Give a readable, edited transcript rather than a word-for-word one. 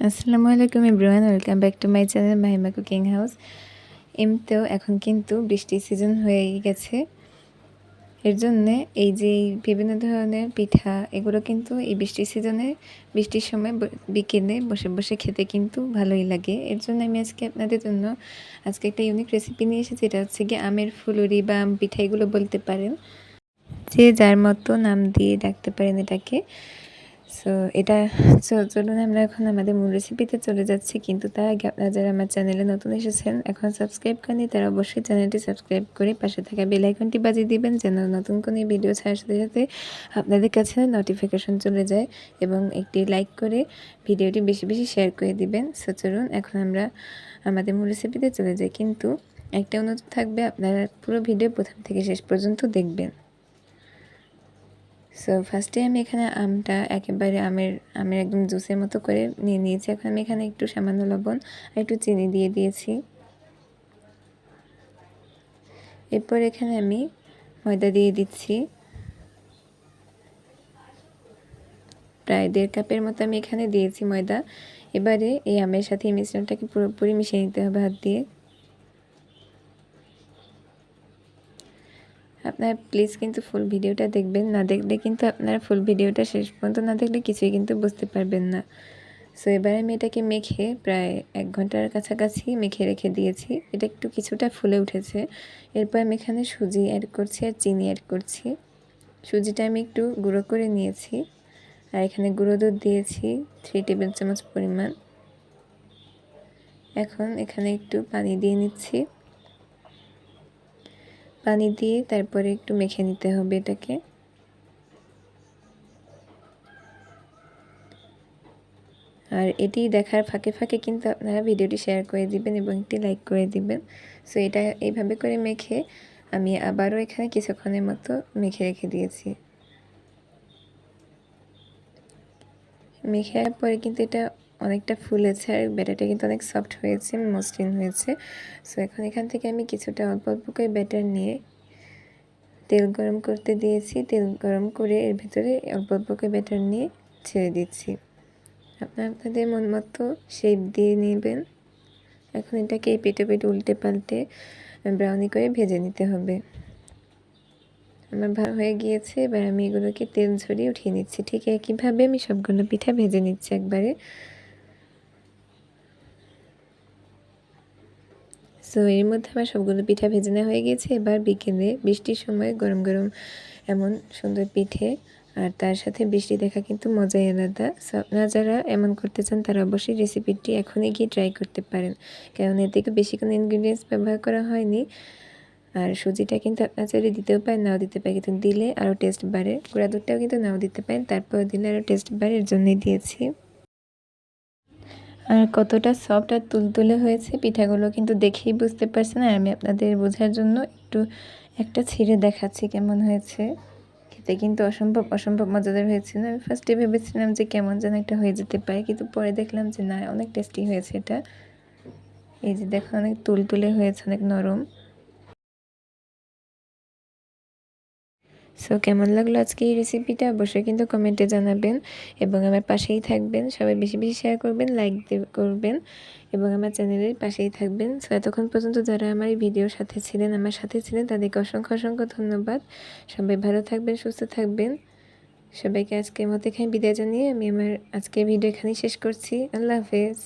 আসসালামু আলাইকুম everyone, welcome back to my channel Mahima cooking house. এমনিতেও এখন কিন্তু বৃষ্টির সিজন হয়েই গেছে। এর জন্যে এই যে বিভিন্ন ধরনের পিঠা এগুলো কিন্তু এই বৃষ্টির সিজনে বৃষ্টির সময় বিকেলে বসে বসে খেতে কিন্তু ভালোই লাগে। এর জন্য আমি আজকে আপনাদের জন্য একটা ইউনিক রেসিপি নিয়ে এসেছি। এটা হচ্ছে গিয়ে আমের ফুলুরি বা আম পিঠা এগুলো বলতে পারেন, যে যার মতো নাম দিয়ে ডাকতে পারেন এটাকে। সো এটা চলুন আমরা এখন আমাদের মূল রেসিপিতে চলে যাচ্ছি। কিন্তু তার আগে আপনারা যারা আমার চ্যানেলে নতুন এসেছেন, এখন সাবস্ক্রাইব করেনি, তারা অবশ্যই চ্যানেলটি সাবস্ক্রাইব করে পাশে থাকা বেল আইকনটি বাজিয়ে দিবেন, যেন নতুন কোনো ভিডিও ছাড়ার সাথে সাথে আপনাদের কাছে নোটিফিকেশন চলে যায়। এবং একটি লাইক করে ভিডিওটি বেশি বেশি শেয়ার করে দিবেন। সো চলুন এখন আমরা আমাদের মূল রেসিপিতে চলে যাই। কিন্তু একটা অনুরোধ থাকবে, আপনারা পুরো ভিডিও প্রথম থেকে শেষ পর্যন্ত দেখবেন। সো ফার্স্টে আমি এখানে আমটা একেবারে আমের একদম জুসের মতো করে নিয়ে নিয়েছি। এখন আমি এখানে একটু সামান্য লবণ আর একটু চিনি দিয়ে দিয়েছি। এরপর এখানে আমি ময়দা দিয়ে দিচ্ছি, প্রায় 1.5 কাপের মতো আমি এখানে দিয়েছি ময়দা। এবারে এই আমের সাথে এই মিশ্রণটাকে পুরোপুরি মিশিয়ে নিতে হবে হাত দিয়ে। আপনারা প্লিজ কিন্তু ফুল ভিডিওটা দেখবেন, না দেখলে কিন্তু আপনারা ফুল ভিডিওটা শেষ পর্যন্ত না দেখলে কিছুই কিন্তু বুঝতে পারবেন না। সো এবার আমি এটাকে মেখে প্রায় 1 ঘন্টার কাছাকাছি মেখে রেখে দিয়েছি। এটা একটু কিছুটা ফুলে উঠেছে। এরপর আমি এখানে সুজি অ্যাড করছি আর চিনি অ্যাড করছি। সুজিটা আমি একটু গুঁড়ো করে নিয়েছি, আর এখানে গুঁড়ো দুধ দিয়েছি 3 টেবিল চামচ পরিমাণ। এখন এখানে একটু পানি দিয়ে নিচ্ছি। পানি দিয়ে তারপরে একটু মেখে নিতে হবে এটাকে। আর এটি দেখার ফাঁকে ফাঁকে কিন্তু আপনারা ভিডিওটি শেয়ার করে দিবেন এবং একটি লাইক করে দিবেন। সো এটা এইভাবে করে মেখে আমি আবারও এখানে কিছুক্ষণের মতো মেখে রেখে দিয়েছি। মেখে পরে কিন্তু এটা অনেকটা ফুলেছে আর ব্যাটারটা কিন্তু অনেক সফট হয়েছে, মসৃণ হয়েছে। সো এখন এখান থেকে আমি কিছুটা অল্প অল্প করে ব্যাটার নিয়ে তেল গরম করতে দিয়েছি। তেল গরম করে এর ভিতরে অল্প অল্প করে ব্যাটার নিয়ে ছেড়ে দিচ্ছি। আপনাদের মন মতো শেপ দিয়ে নেবেন। এখন এটাকে এই পেটে উল্টে পাল্টে ব্রাউনি করে ভেজে নিতে হবে। আমার ভালো হয়ে গিয়েছে। এবার আমি এগুলোকে তেল ঝরিয়ে উঠিয়ে নিচ্ছি। ঠিক একইভাবে আমি সবগুলো পিঠা ভেজে নিচ্ছি একবারে। সো এর মধ্যে আমার সবগুলো পিঠা ভেজে নেওয়া হয়ে গিয়েছে। এবার বিকেলে বৃষ্টির সময় গরম গরম এমন সুন্দর পিঠে আর তার সাথে বৃষ্টি দেখা কিন্তু মজাই আলাদা। সো আপনারা যারা এমন করতে চান তারা অবশ্যই রেসিপিটি এখনই গিয়ে ট্রাই করতে পারেন, কারণ এর থেকে বেশি কোনো ইনগ্রিডিয়েন্টস ব্যবহার করা হয়নি। আর সুজিটা কিন্তু আপনারা চাইলে দিতেও পারেন, নাও দিতে পারেন, কিন্তু দিলে আরও টেস্ট বাড়ে। গুঁড়া দুধটাও কিন্তু নাও দিতে পারেন, তারপর দিলে আরও টেস্ট বাড়ে, এর জন্যই দিয়েছি। আর কতটা সফট আর তুলতুলে হয়েছে পিঠাগুলো কিন্তু দেখেই বুঝতে পারছেন। আর আমি আপনাদের বোঝার জন্য একটা ছিঁড়ে দেখাচ্ছি কেমন হয়েছে। খেতে কিন্তু অসম্ভব মজাদার হয়েছিল। আমি ফার্স্টে ভেবেছিলাম যে কেমন যেন একটা হয়ে যেতে পারে, কিন্তু পরে দেখলাম যে না, অনেক টেস্টি হয়েছে এটা। এই যে দেখো, অনেক তুলতুলে হয়েছে, অনেক নরম। সো কেমন লাগলো আজকে এই রেসিপিটা অবশ্যই কিন্তু কমেন্টে জানাবেন এবং আমার পাশেই থাকবেন। সবাই বেশি বেশি শেয়ার করবেন, লাইক করবেন এবং আমার চ্যানেলের পাশেই থাকবেন। সো এতক্ষণ পর্যন্ত যারা আমার এই ভিডিওর সাথে ছিলেন, আমার সাথে ছিলেন, তাদেরকে অসংখ্য অসংখ্য ধন্যবাদ। সবাই ভালো থাকবেন, সুস্থ থাকবেন। সবাইকে আজকের মতো এখানে বিদায় জানিয়ে আমি আমার আজকের ভিডিও এখানেই শেষ করছি। আল্লাহ হাফেজ।